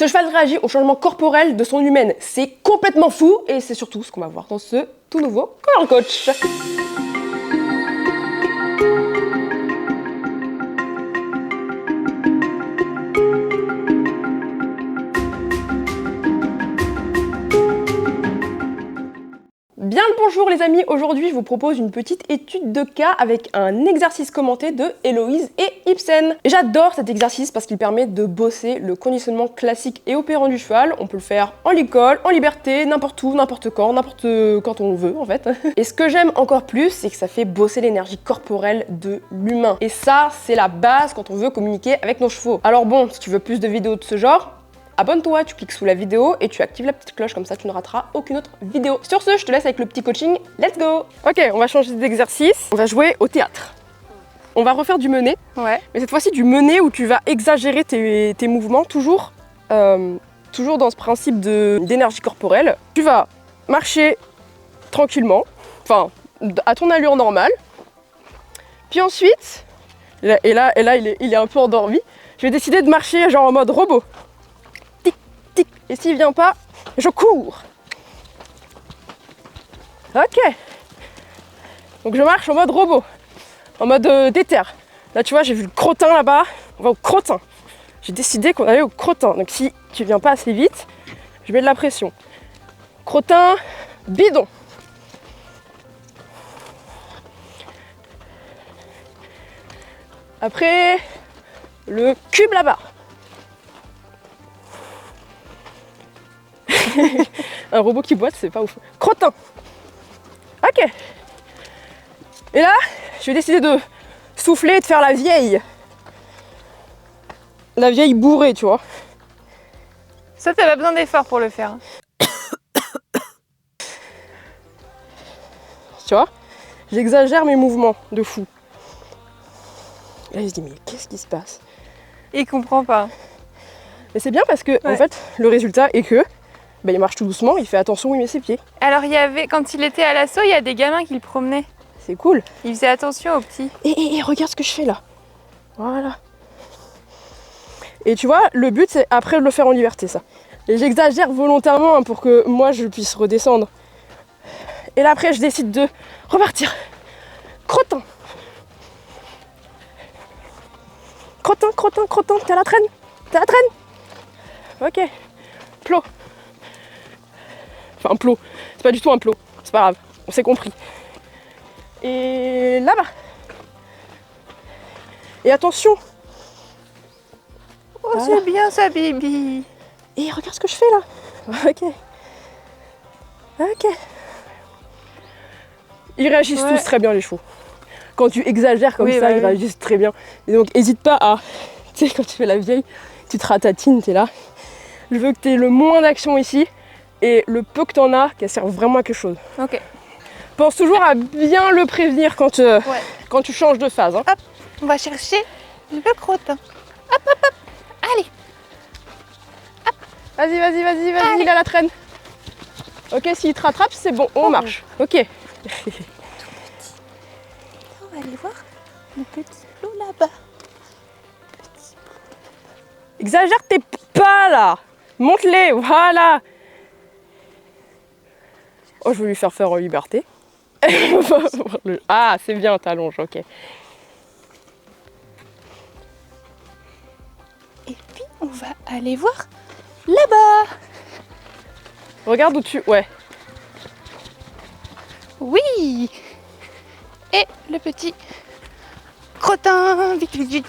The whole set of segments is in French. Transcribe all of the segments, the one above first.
Ce cheval réagit au changement corporel de son humaine. C'est complètement fou et c'est surtout ce qu'on va voir dans ce tout nouveau Color Coach. Bien le bonjour les amis, aujourd'hui je vous propose une petite étude de cas avec un exercice commenté de Héloïse et Ibsen. J'adore cet exercice parce qu'il permet de bosser le conditionnement classique et opérant du cheval. On peut le faire en l'école, en liberté, n'importe où, n'importe quand on veut en fait. Et ce que j'aime encore plus, c'est que ça fait bosser l'énergie corporelle de l'humain. Et ça, c'est la base quand on veut communiquer avec nos chevaux. Alors bon, si tu veux plus de vidéos de ce genre, abonne-toi, tu cliques sous la vidéo et tu actives la petite cloche, comme ça tu ne rateras aucune autre vidéo. Sur ce, je te laisse avec le petit coaching, let's go! Ok, on va changer d'exercice, on va jouer au théâtre. On va refaire du mené, mais cette fois-ci du mené où tu vas exagérer tes mouvements, toujours dans ce principe d'énergie corporelle. Tu vas marcher tranquillement, enfin à ton allure normale, puis ensuite, et là il est un peu endormi, je vais décider de marcher genre en mode robot. Et s'il vient pas, je cours. Ok. Donc je marche en mode robot, en mode déter. Là tu vois, j'ai vu le crottin là-bas. On va au crottin. J'ai décidé qu'on allait au crottin. Donc si tu viens pas assez vite, je mets de la pression. Crottin, bidon. Après, le cube là-bas. Un robot qui boite, c'est pas ouf. Crottin. Ok. Et là, je vais décider de souffler et de faire la vieille. La vieille bourrée, tu vois. Ça, t'as pas besoin d'effort pour le faire. Tu vois, j'exagère mes mouvements de fou. Et là, je dis, mais qu'est-ce qui se passe? Il comprend pas. Mais c'est bien parce que, en fait, le résultat est que il marche tout doucement, il fait attention où il met ses pieds. Alors, quand il était à l'assaut, il y a des gamins qui le promenaient. C'est cool. Il faisait attention aux petits. Et regarde ce que je fais là. Voilà. Et tu vois, le but, c'est après de le faire en liberté, ça. Et j'exagère volontairement pour que moi, je puisse redescendre. Et là, après, je décide de repartir. Crottin. Crottin, crottin, crottin. T'es à la traîne? T'es à la traîne? Ok. Plot. Enfin, un plot. C'est pas du tout un plot. C'est pas grave. On s'est compris. Et là-bas. Et attention. Oh, voilà. C'est bien ça, Bibi. Et regarde ce que je fais là. Ok. Ok. Ils réagissent tous très bien, les chevaux. Quand tu exagères comme ça, ils réagissent très bien. Et donc, n'hésite pas à... Tu sais, quand tu fais la vieille, tu te ratatines, t'es là. Je veux que tu aies le moins d'action ici. Et le peu que t'en as, qu'elle sert vraiment à quelque chose. Ok. Pense toujours à bien le prévenir quand tu changes de phase. Hein. Hop, on va chercher le crottin. Hop, hop, hop. Allez. Hop. Vas-y, il a la traîne. Ok, s'il te rattrape, c'est bon, on marche. Ok. Tout petit. On va aller voir le petit plot là-bas. Exagère tes pas là. Monte-les, voilà. Oh, je vais lui faire en liberté. Ah, c'est bien, t'allonges, ok. Et puis, on va aller voir là-bas. Regarde où tu... Ouais. Oui. Et le petit crottin. Vite.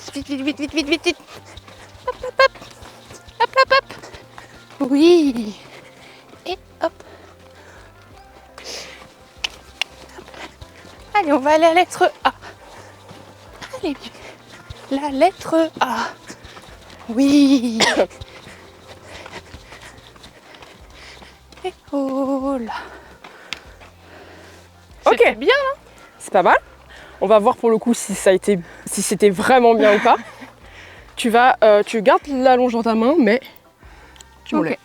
Hop, hop, hop. Hop, hop, hop. Oui. Et hop. Allez, on va aller à la lettre A. Allez, la lettre A. Oui. Et oh là. Ok. C'était bien, hein? C'est pas mal. On va voir pour le coup si c'était vraiment bien ou pas. Tu gardes la longe dans ta main, mais tu me lèves.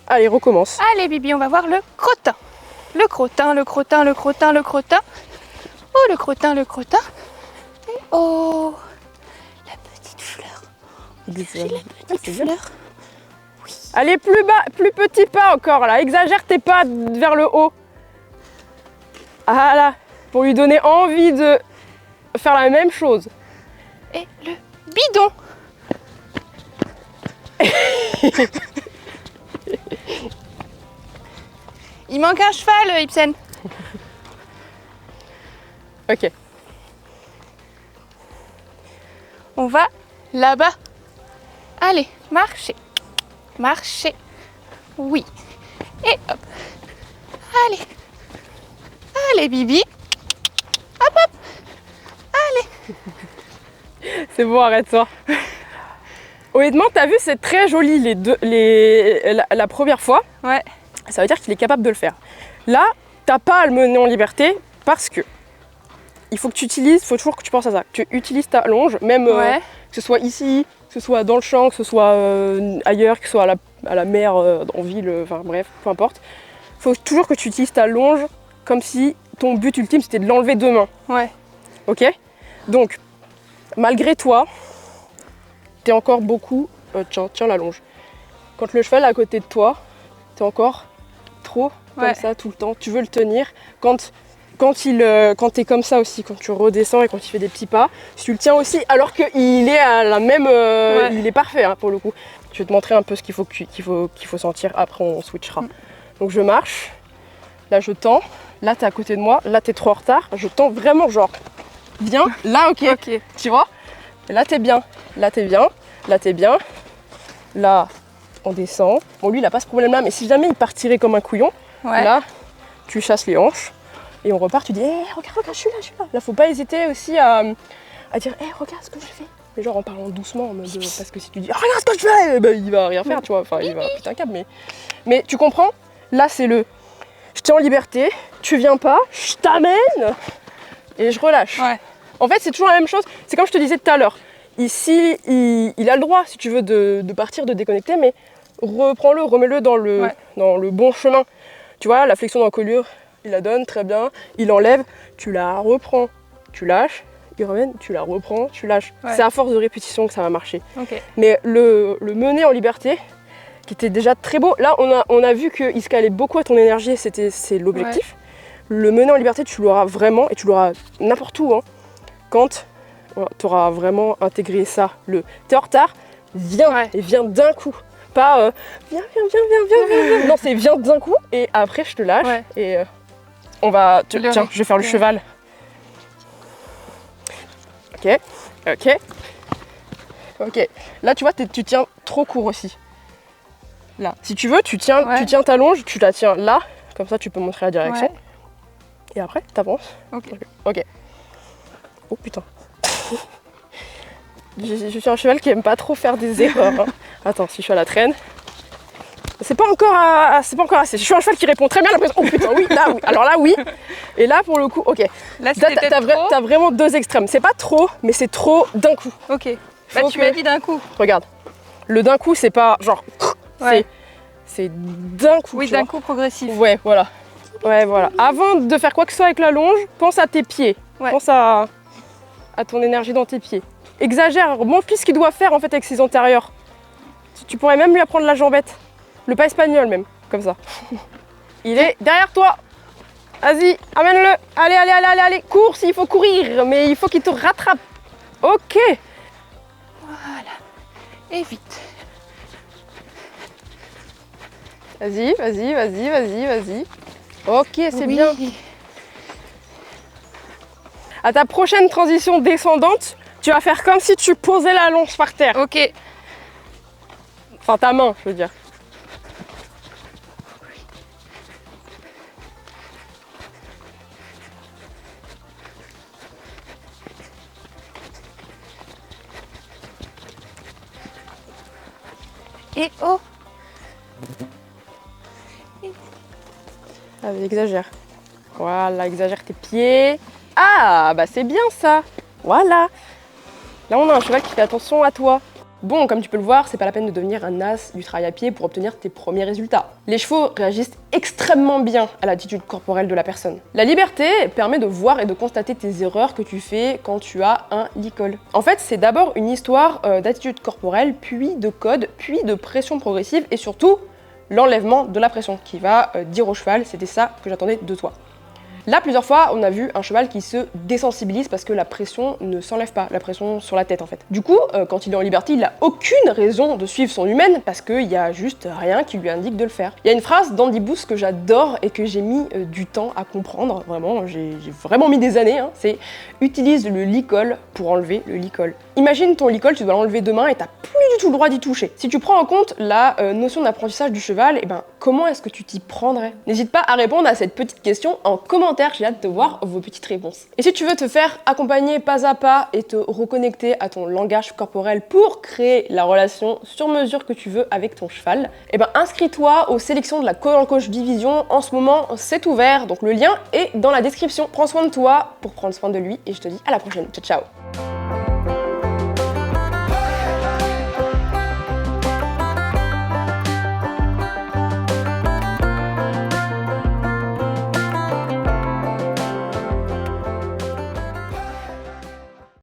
Allez, recommence. Allez, Bibi, on va voir le crottin. Le crottin. Oh, le crottin. Et oh, la petite fleur. Regardez la petite fleur. Oui. Allez, plus bas, plus petit pas encore là. Exagère tes pas vers le haut. Ah là, pour lui donner envie de faire la même chose. Et le bidon. Il manque un cheval, Ibsen. Ok. On va là-bas. Allez, marchez. Marchez. Oui. Et hop. Allez. Allez, Bibi. Hop, hop. Allez. C'est bon, arrête-toi. Honnêtement, t'as vu, c'est très joli la première fois. Ouais. Ça veut dire qu'il est capable de le faire. Là, t'as pas à le mener en liberté parce que il faut que tu utilises, faut toujours que tu penses à ça. Que tu utilises ta longe, même Ouais. que ce soit ici, que ce soit dans le champ, que ce soit ailleurs, que ce soit à la mer, en ville, enfin bref, peu importe. Il faut toujours que tu utilises ta longe comme si ton but ultime c'était de l'enlever demain. Ouais. Ok? Donc, malgré toi, t'es encore beaucoup. Tiens la longe. Quand le cheval est à côté de toi, t'es encore trop comme ça tout le temps. Tu veux le tenir. Quand t'es comme ça aussi, quand tu redescends et quand il fait des petits pas, si tu le tiens aussi, alors qu'il est à la même. Il est parfait hein, pour le coup. Je vais te montrer un peu ce qu'il faut sentir. Après, on switchera. Donc, je marche. Là, je tends. Là, t'es à côté de moi. Là, t'es trop en retard. Je tends vraiment, genre, viens. Là, ok. Tu vois? Et là, t'es bien. Là, t'es bien. Là, t'es bien. Là, on descend. Bon, lui, il n'a pas ce problème-là, mais si jamais il partirait comme un couillon, là, tu chasses les hanches et on repart. Tu dis, hé, regarde, je suis là. Là, faut pas hésiter aussi à dire, hé, regarde ce que je fais. Mais genre en parlant doucement, en mode, parce que si tu dis, regarde ce que je fais, ben, il va rien faire, tu vois. Enfin, il va péter un câble. Mais tu comprends? Là, c'est je t'ai en liberté, tu viens pas, je t'amène et je relâche. Ouais. En fait, c'est toujours la même chose. C'est comme je te disais tout à l'heure. Ici, il a le droit, si tu veux, de partir, de déconnecter, mais reprends-le, remets-le dans le bon chemin. Tu vois, la flexion d'encolure, il la donne, très bien. Il enlève, tu la reprends, tu lâches, il ramène, tu la reprends, tu lâches. Ouais. C'est à force de répétition que ça va marcher. Okay. Mais le mener en liberté, qui était déjà très beau, là, on a vu qu'il se calait beaucoup à ton énergie, c'est l'objectif. Ouais. Le mener en liberté, tu l'auras vraiment, et tu l'auras n'importe où, hein, quand tu auras vraiment intégré ça. T'es en retard, viens, et viens d'un coup. Pas viens. Non, c'est viens d'un coup et après je te lâche et on va. Tiens, je vais faire le cheval. Ok. Là, tu vois, tu tiens trop court aussi. Là, si tu veux, tu tiens ta longe, tu la tiens là, comme ça tu peux montrer la direction. Ouais. Et après, t'avances. Ok. Oh putain. Je suis un cheval qui aime pas trop faire des erreurs. Hein. Attends, si je suis à la traîne. C'est pas encore assez. Je suis un cheval qui répond très bien à la pression. Oh putain, oui, là, oui. Alors là, oui. Et là, pour le coup, ok. Là, t'as vraiment deux extrêmes. C'est pas trop, mais c'est trop d'un coup. Ok. Bah, tu m'as dit d'un coup. Regarde. Le d'un coup, c'est pas genre. C'est d'un coup. Oui, d'un coup progressif. Ouais, voilà. Avant de faire quoi que ce soit avec la longe, pense à tes pieds. Ouais. Pense à ton énergie dans tes pieds. Exagère, montre-lui ce qu'il doit faire en fait avec ses antérieurs. Tu pourrais même lui apprendre la jambette. Le pas espagnol même, comme ça. Il est derrière toi. Vas-y, amène-le. Allez. Cours s'il faut courir, mais il faut qu'il te rattrape. Ok. Voilà. Et vite. Vas-y. Ok, c'est bien. À ta prochaine transition descendante, tu vas faire comme si tu posais la longe par terre. Ok. Enfin, ta main, je veux dire. Et oh. Allez, exagère. Voilà, exagère tes pieds. Ah, bah c'est bien ça. Voilà. Là, on a un cheval qui fait attention à toi. Bon, comme tu peux le voir, c'est pas la peine de devenir un as du travail à pied pour obtenir tes premiers résultats. Les chevaux réagissent extrêmement bien à l'attitude corporelle de la personne. La liberté permet de voir et de constater tes erreurs que tu fais quand tu as un licol. En fait, c'est d'abord une histoire d'attitude corporelle, puis de code, puis de pression progressive et surtout l'enlèvement de la pression qui va dire au cheval, c'était ça que j'attendais de toi. Là, plusieurs fois, on a vu un cheval qui se désensibilise parce que la pression ne s'enlève pas, la pression sur la tête en fait. Du coup, quand il est en liberté, il n'a aucune raison de suivre son humaine parce qu'il y a juste rien qui lui indique de le faire. Il y a une phrase d'Andy Booth que j'adore et que j'ai mis du temps à comprendre, vraiment, j'ai vraiment mis des années, hein, c'est « utilise le licol pour enlever le licol ». Imagine ton licol, tu dois l'enlever demain et t'as plus du tout le droit d'y toucher. Si tu prends en compte la notion d'apprentissage du cheval, et ben comment est-ce que tu t'y prendrais? N'hésite pas à répondre à cette petite question en commentaire, j'ai hâte de voir vos petites réponses. Et si tu veux te faire accompagner pas à pas et te reconnecter à ton langage corporel pour créer la relation sur mesure que tu veux avec ton cheval, et ben inscris-toi aux sélections de la Color Coach Division. En ce moment, c'est ouvert, donc le lien est dans la description. Prends soin de toi pour prendre soin de lui et je te dis à la prochaine. Ciao, ciao!